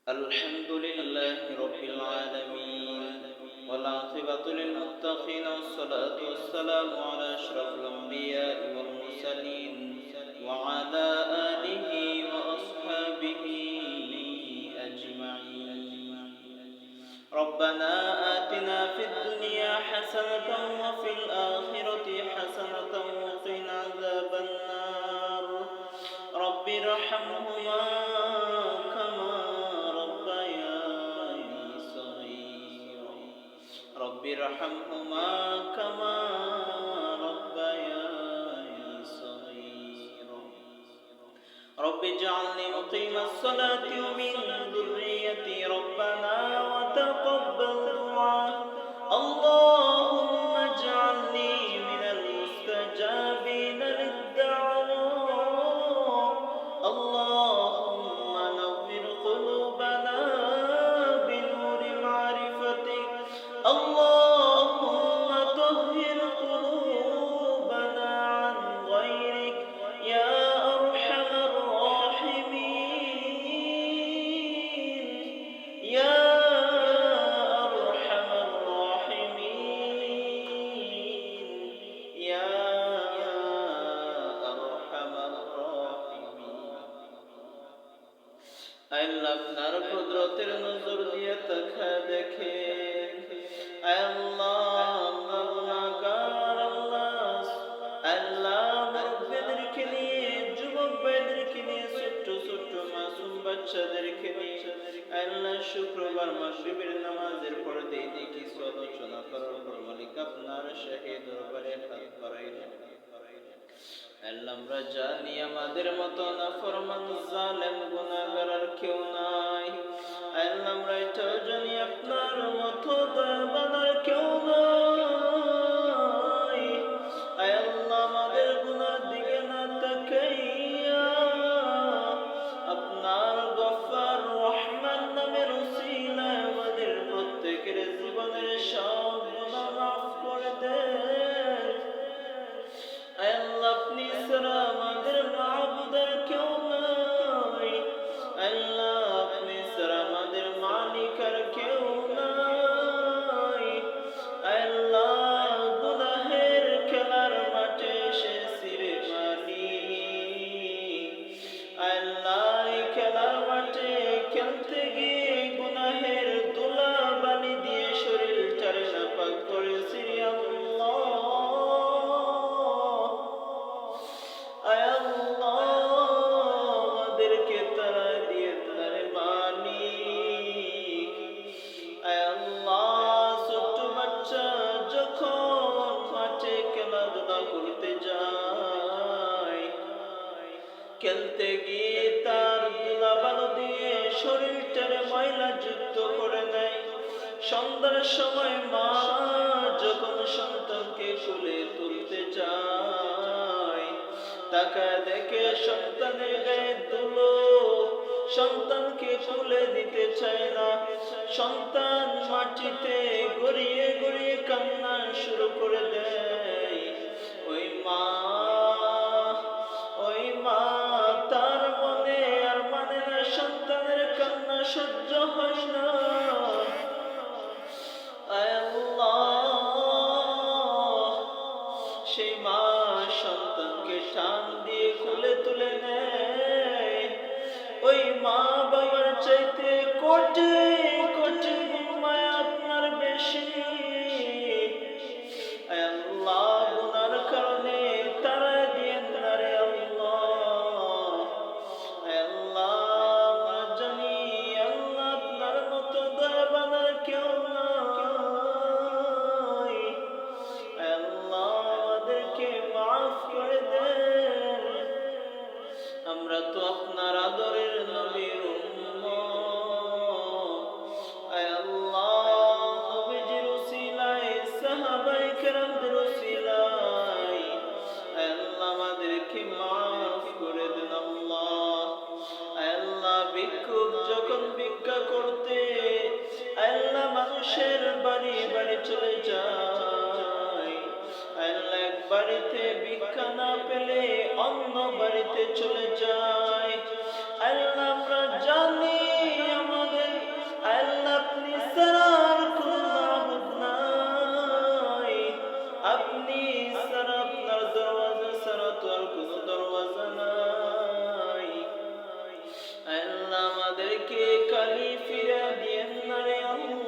الحمد لله رب العالمين والعاقبة للمتقين والصلاة والسلام على أشرف الأنبياء والمرسلين وعلى آله وأصحابه أجمعين. ربنا آتنا في الدنيا حسنة وفي الآخرة حسنة وقنا عذاب النار. رب ارحمهما كما ربياني صغيرا. رب ارحمهما كما ربياني صغيرا. رب اجعلني مقيم الصلاة ومن ذريتي ربنا وتقبل دعاء. اللهم اجعلني من المستجابين للدعوات. اللهم نور قلوبنا بنور معرفتك. اللهم طهر قلوبنا عن غيرك يا أرحم الراحمين. يا أرحم الراحمين. يا أرحم الراحمين. আল্লাহ আপনার কুদরতের নজর দিয়ে তাকা দেখেন। আল্লাহ আমরা গুনাহগার। আল্লাহ মুরব্বিদেরকে নিয়ে, যুবক ভাইদেরকে নিয়ে, ছোট্ট ছোট্ট মাসুম বাচ্চাদেরকে নিয়ে আল্লাহ শুক্রবার মাগরিবের নামাজের পরে দিয়ে কিছু আলোচনা করার পর মালিক আপনার শাহী দরবারে হাত বাড়াইলেন। আল্লাহ আমরা জানি আমাদের মতো নাফরমান জালেম গুনাহগার আর কেউ নাই। আল্লাহ আমরা এটাও জানি আপনার মতো দয়াবান আর কেউ নাই। আল্লাহ আমাদের গুনার দিকে না তাকাইয়া আপনার গফফার রহমান নামের উসিলায় আমাদের প্রত্যেকের জীবনের সব গুনাহ মাফ করে দেন। আল্লাহ আপনি ছাড়া আমাদের মাবুদ আর কেউ নাই। আল্লাহ আপনি ছাড়া আমাদের মালিক আর কেউ নাই। আল্লাহ গুনাহের খেলার মাঠে এসেছি রে মালিক। আল্লাহ এই খেলার মাঠে খেলতে গিয়ে গুনাহের দুলা বালি দিয়ে শরীরটারে নাপাক করেছি আল্লাহ। আমাদেরকে তারা দিয়ে তারে মালিক। ছোট্ট বাচ্চা যখন মাঠে খেলাধুলা করতে যায়, খেলতে গিয়ে তার ধুলাবালু দিয়ে শরীরটারে ময়লা যুক্ত করে নেয়। সন্ধ্যার সময় মা যখন সন্তানকে কোলে তুলতে যায়, তাকায় দেখে সন্তানের গায়ে ধুলো, সন্তানকে কোলে দিতে চায় না। সন্তান মাটিতে গড়িয়ে গড়িয়ে কান্না শুরু করে দেয়। ওই মা তার মনে আর মানে না, সন্তানের কান্না সহ্য হয় না। সেই মা সন্তানকে টান দিয়ে কোলে তুলে নেয়। ওই মা বাবার চাইতে কোটি কোটি মায়া আপনার বেশি। আল্লাহ গুনার কারণে তারা দিয়েন না রে আল্লাহ। আল্লাহ জানি আল্লাহ আপনার মতো দয়াবান আর কেউ নাই। আল্লাহ আমাদেরকে মাফ করে দেন। আমরা তো আপনার আদরের নবীর উম্মত। আল্লাহ নবীজির উসিলায়, সাহাবায়ে কেরামদের উসিলায় আল্লাহ আমাদেরকে মাফ করে দেন আল্লাহ। আল্লাহ ভিক্ষুক যখন ভিক্ষা করতে আল্লাহ মানুষের বাড়ি বাড়ি চলে যায়, আল্লাহ এক বাড়িতে ভিক্ষা না পেলে অন্য বাড়িতে চলে যায়। আল্লাহ আমরা জানি আমাদের আমাদেরকে খালি ফিরা দিয়েন না রে আল্লাহ।